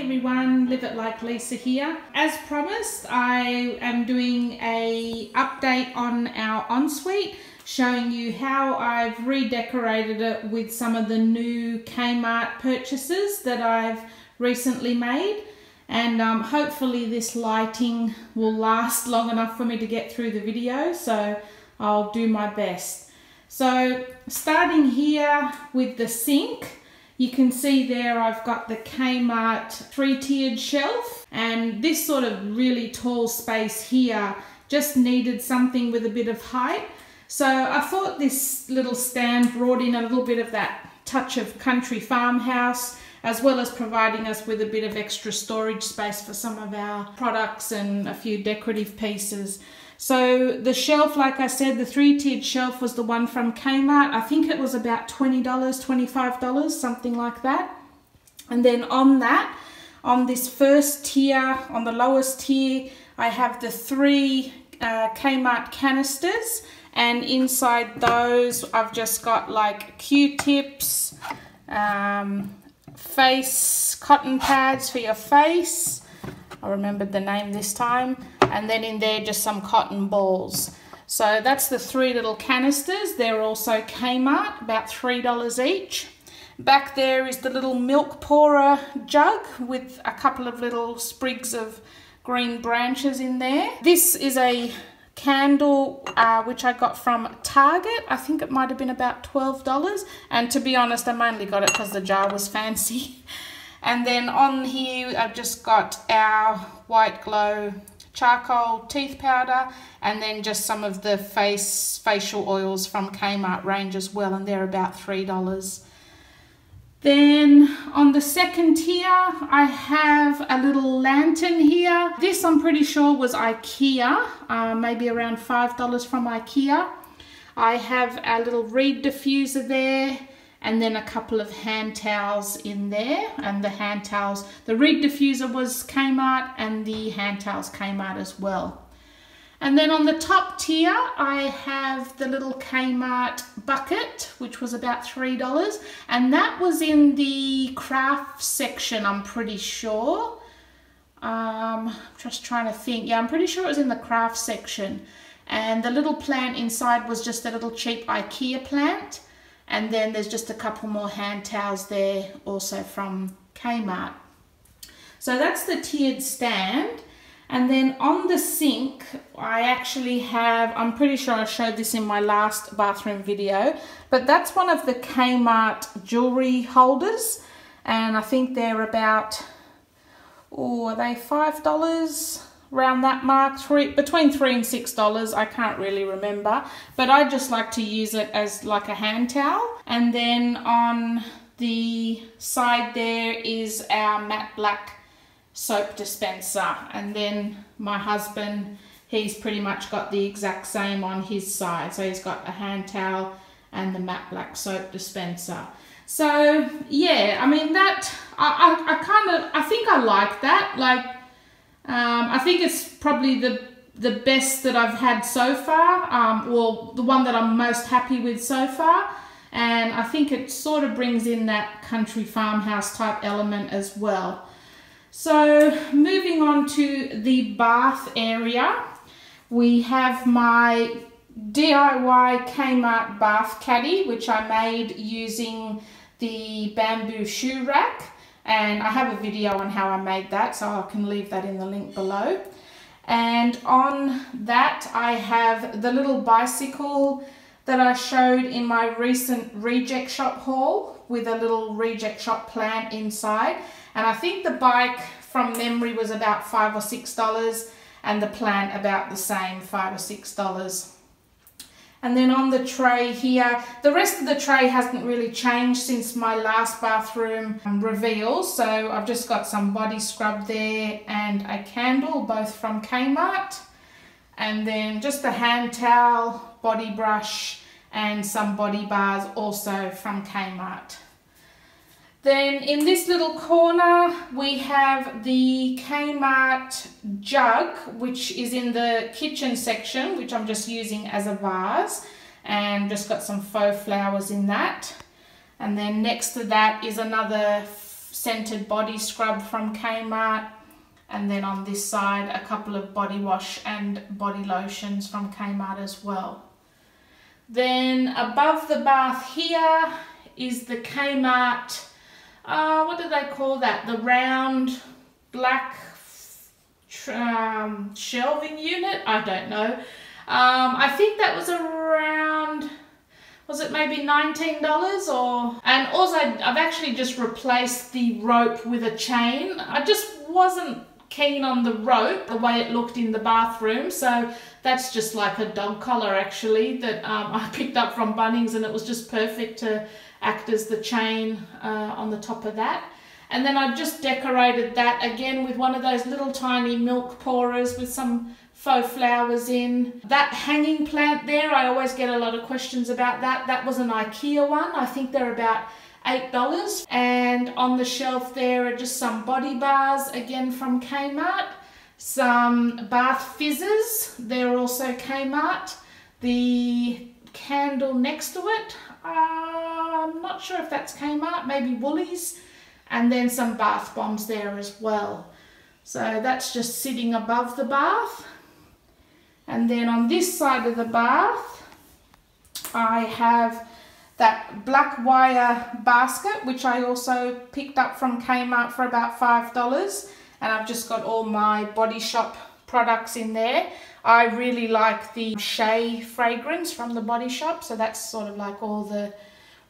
everyone, Live It Like Lisa here. As promised, I am doing a update on our ensuite, showing you how I've redecorated it with some of the new Kmart purchases that I've recently made. And hopefully this lighting will last long enough for me to get through the video, so I'll do my best. So starting here with the sink, you can see there I've got the Kmart 3-tiered shelf, and this sort of really tall space here just needed something with a bit of height. So I thought this little stand brought in a little bit of that touch of country farmhouse, as well as providing us with a bit of extra storage space for some of our products and a few decorative pieces. So the shelf, like I said, the 3-tiered shelf was the one from Kmart. I think it was about $20, $25, something like that. And then on that, on this first tier, on the lowest tier, I have the 3 Kmart canisters, and inside those I've just got like Q-tips, face cotton pads for your face. I remembered the name this time. And then in there just some cotton balls. So that's the 3 little canisters. They're also Kmart, about $3 each. Back there is the little milk pourer jug with a couple of little sprigs of green branches in there. This is a candle which I got from Target. I think it might have been about $12, and to be honest I mainly got it because the jar was fancy. And then on here I've just got our White Glow charcoal teeth powder, and then just some of the facial oils from Kmart range as well, and they're about $3. Then on the second tier I have a little lantern here. This I'm pretty sure was IKEA, maybe around $5 from IKEA. I have a little reed diffuser there, and then a couple of hand towels in there. And the hand towels, the reed diffuser was Kmart, and the hand towels Kmart as well. And then on the top tier I have the little Kmart bucket, which was about $3, and that was in the craft section, I'm pretty sure. Just trying to think. Yeah, I'm pretty sure it was in the craft section. And the little plant inside was just a little cheap IKEA plant. And then there's just a couple more hand towels there, also from Kmart. So that's the tiered stand. And then on the sink, I actually have, I'm pretty sure I showed this in my last bathroom video, but that's one of the Kmart jewelry holders. And I think they're about, oh, are they $5? Around that mark, between $3 and $6, I can't really remember, but I just like to use it as like a hand towel. And then on the side there is our matte black soap dispenser, and then my husband, he's pretty much got the exact same on his side, so he's got a hand towel and the matte black soap dispenser. So yeah, I mean that I think I like that. Like I think it's probably the best that I've had so far, or the one that I'm most happy with so far. And I think it sort of brings in that country farmhouse type element as well. So moving on to the bath area, we have my DIY Kmart bath caddy, which I made using the bamboo shoe rack. And I have a video on how I made that, so I can leave that in the link below. And on that I have the little bicycle that I showed in my recent reject shop haul, with a little reject shop plant inside. And I think the bike from memory was about $5 or $6, and the plant about the same, $5 or $6. And then on the tray here, the rest of the tray hasn't really changed since my last bathroom reveal. So I've just got some body scrub there and a candle, both from Kmart. And then just a hand towel, body brush, and some body bars also from Kmart. Then in this little corner we have the Kmart jug, which is in the kitchen section, which I'm just using as a vase, and just got some faux flowers in that. And then next to that is another scented body scrub from Kmart. And then on this side, a couple of body wash and body lotions from Kmart as well. Then above the bath here is the Kmart, what do they call that? The round black shelving unit? I don't know. I think that was around, was it maybe $19 or? And also I've actually just replaced the rope with a chain. I just wasn't keen on the rope, the way it looked in the bathroom, so that's just like a dog collar actually that I picked up from Bunnings, and it was just perfect to act as the chain on the top of that. And then I just decorated that again with one of those little tiny milk pourers with some faux flowers in. That hanging plant there, I always get a lot of questions about that. That was an IKEA one. I think they're about $8. And on the shelf there are just some body bars, again from Kmart. Some bath fizzes, they're also Kmart. The candle next to it, I'm not sure if that's Kmart, maybe Woolies. And then some bath bombs there as well. So that's just sitting above the bath. And then on this side of the bath, I have that black wire basket, which I also picked up from Kmart for about $5. And I've just got all my Body Shop products in there. I really like the Shea fragrance from the Body Shop. So that's sort of like all the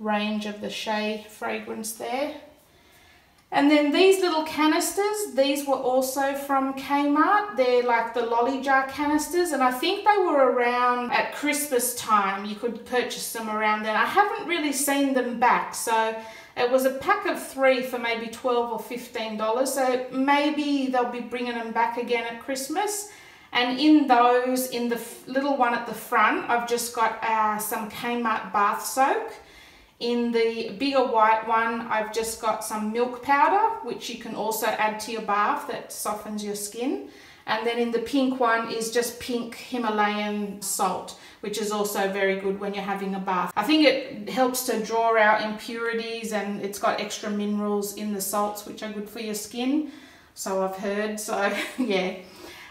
range of the Shea fragrance there. And then these little canisters, these were also from Kmart. They're like the lolly jar canisters, and I think they were around at Christmas time. You could purchase them around then. I haven't really seen them back, so it was a pack of 3 for maybe $12 or $15. So maybe they'll be bringing them back again at Christmas. And in those, in the little one at the front, I've just got some Kmart bath soak. In the bigger white one, I've just got some milk powder, which you can also add to your bath that softens your skin. And then in the pink one is just pink Himalayan salt, which is also very good when you're having a bath. I think it helps to draw out impurities, and it's got extra minerals in the salts, which are good for your skin. So I've heard, so yeah.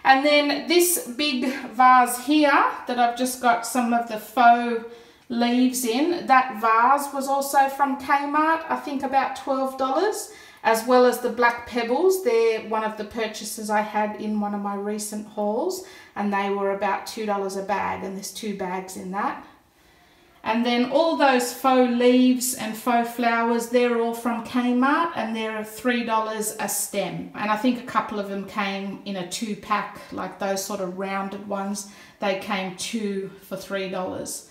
And then this big vase here that I've just got some of the faux leaves in, that vase was also from Kmart, I think about $12, as well as the black pebbles. They're one of the purchases I had in one of my recent hauls, and they were about $2 a bag, and there's 2 bags in that. And then all those faux leaves and faux flowers, they're all from Kmart, and they're $3 a stem. And I think a couple of them came in a 2-pack, like those sort of rounded ones. They came 2 for $3.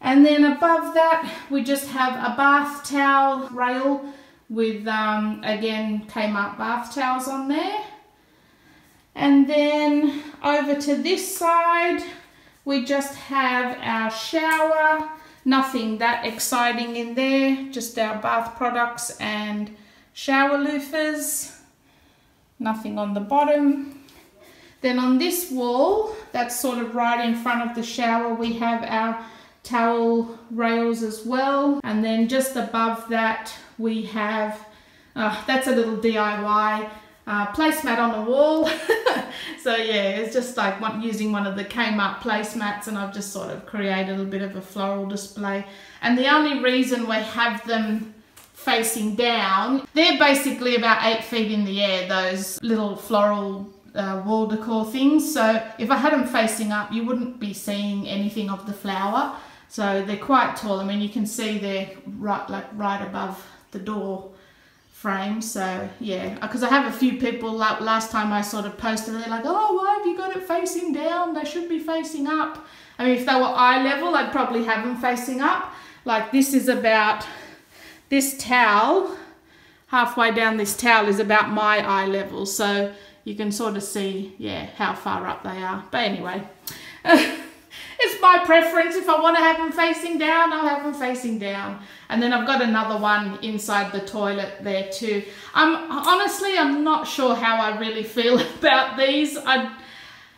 And then above that, we just have a bath towel rail with, again, Kmart bath towels on there. And then over to this side, we just have our shower. Nothing that exciting in there, just our bath products and shower loofahs. Nothing on the bottom. Then on this wall, that's sort of right in front of the shower, we have our towel rails as well. And then just above that we have, that's a little DIY placemat on the wall. So yeah, it's just like using one of the Kmart placemats, and I've just sort of created a bit of a floral display. And the only reason we have them facing down, they're basically about 8 feet in the air, those little floral wall decor things. So if I had them facing up, you wouldn't be seeing anything of the flower. So they're quite tall. I mean, you can see they're right above the door frame. So yeah, because I have a few people, last time I sort of posted, they're like, oh, why have you got it facing down? They should be facing up. I mean, if they were eye level, I'd probably have them facing up. Like this is about, this towel, halfway down this towel is about my eye level. So you can sort of see, yeah, how far up they are. But anyway, it's my preference. If I want to have them facing down, I'll have them facing down. And then I've got another one inside the toilet there too. Honestly, I'm not sure how I really feel about these.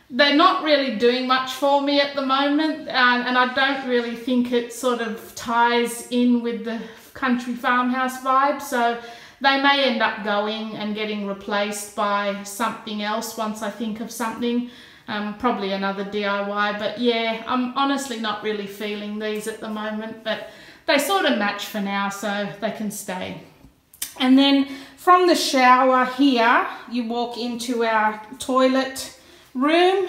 They're not really doing much for me at the moment, and I don't really think it sort of ties in with the country farmhouse vibe. So they may end up going and getting replaced by something else once I think of something. Probably another DIY, but yeah, I'm honestly not really feeling these at the moment, but they sort of match for now, so they can stay. And then from the shower here, you walk into our toilet room.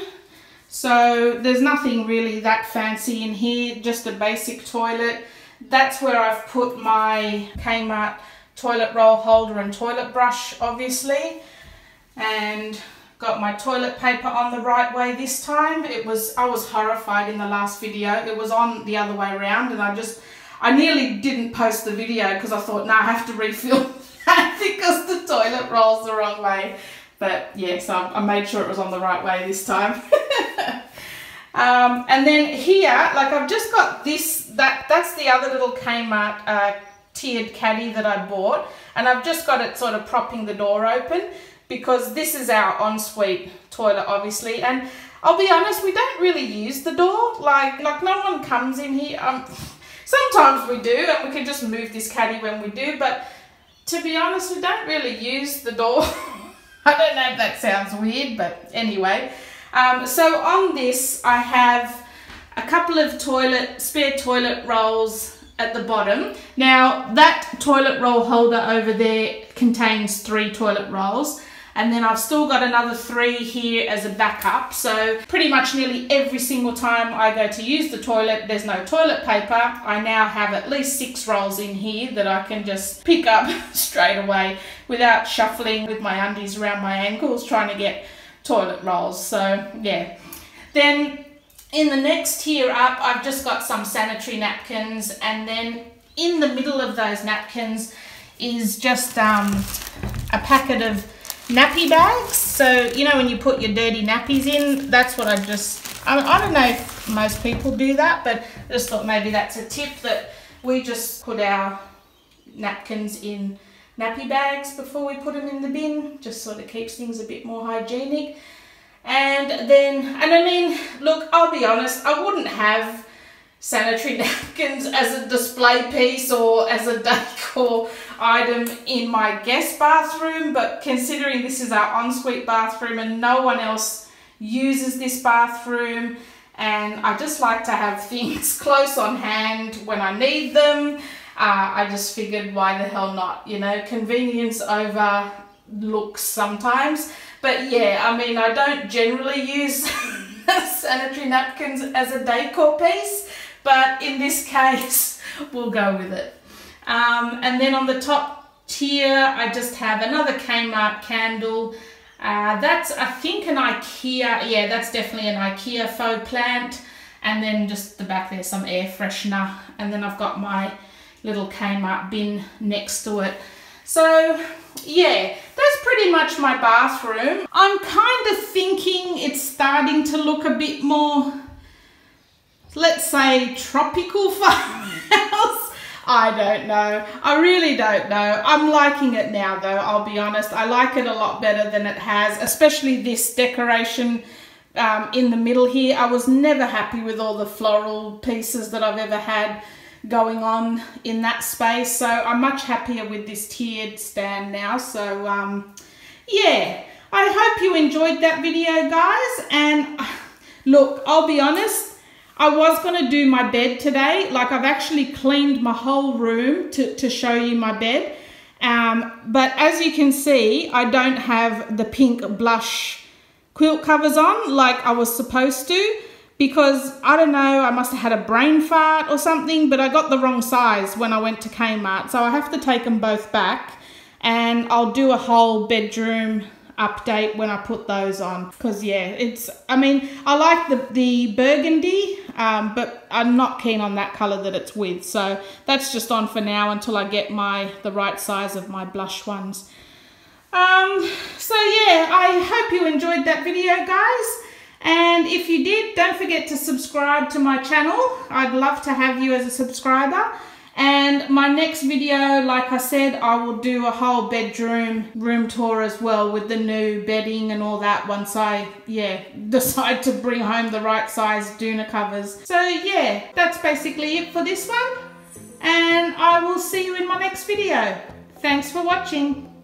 So there's nothing really that fancy in here, just a basic toilet. That's where I've put my Kmart toilet roll holder and toilet brush, obviously. And got my toilet paper on the right way this time. I was horrified in the last video. It was on the other way around, and I nearly didn't post the video because I thought, no, I have to refill that because the toilet rolls the wrong way. But yeah, so I made sure it was on the right way this time. And then here, like I've just got this, that's the other little Kmart tiered caddy that I bought, and I've just got it sort of propping the door open, because this is our ensuite toilet, obviously, and I'll be honest, we don't really use the door. Like no one comes in here. Sometimes we do, and we can just move this caddy when we do, but to be honest, we don't really use the door. I don't know if that sounds weird, but anyway. So on this, I have a couple of spare toilet rolls at the bottom. Now, that toilet roll holder over there contains 3 toilet rolls. And then I've still got another 3 here as a backup. So pretty much nearly every single time I go to use the toilet, there's no toilet paper. I now have at least 6 rolls in here that I can just pick up straight away without shuffling with my undies around my ankles trying to get toilet rolls. So yeah. Then in the next tier up, I've just got some sanitary napkins, and then in the middle of those napkins is just a packet of nappy bags. So you know when you put your dirty nappies in, that's what I don't know if most people do that, but I just thought maybe that's a tip, that we just put our napkins in nappy bags before we put them in the bin. Just sort of keeps things a bit more hygienic. And I mean, look, I'll be honest, I wouldn't have sanitary napkins as a display piece or as a decor item in my guest bathroom, but considering this is our ensuite bathroom and no one else uses this bathroom, and I just like to have things close on hand when I need them, I just figured, why the hell not, you know, convenience over looks sometimes. But yeah, I mean, I don't generally use sanitary napkins as a decor piece, but in this case, we'll go with it. And then on the top tier, I just have another Kmart candle. That's, I think, an IKEA, yeah, that's definitely an IKEA faux plant. And then just the back there, some air freshener. And then I've got my little Kmart bin next to it. So yeah, that's pretty much my bathroom. I'm kind of thinking it's starting to look a bit more, let's say, tropical farmhouse. I don't know. I really don't know. I'm liking it now though, I'll be honest. I like it a lot better than it has, especially this decoration in the middle here. I was never happy with all the floral pieces that I've ever had going on in that space, so I'm much happier with this tiered stand now. So yeah, I hope you enjoyed that video, guys. And look, I'll be honest, I was going to do my bed today. Like, I've actually cleaned my whole room to show you my bed, but as you can see, I don't have the pink blush quilt covers on like I was supposed to, because I don't know, I must have had a brain fart or something, but I got the wrong size when I went to Kmart. So I have to take them both back, and I'll do a whole bedroom update when I put those on. Because yeah, I mean, I like the burgundy, but I'm not keen on that color that it's with. So that's just on for now until I get the right size of my blush ones. So yeah, I hope you enjoyed that video, guys. And if you did, don't forget to subscribe to my channel. I'd love to have you as a subscriber. And my next video, like I said, I will do a whole bedroom room tour as well with the new bedding and all that once I, yeah, decide to bring home the right size doona covers. So yeah, that's basically it for this one. And I will see you in my next video. Thanks for watching.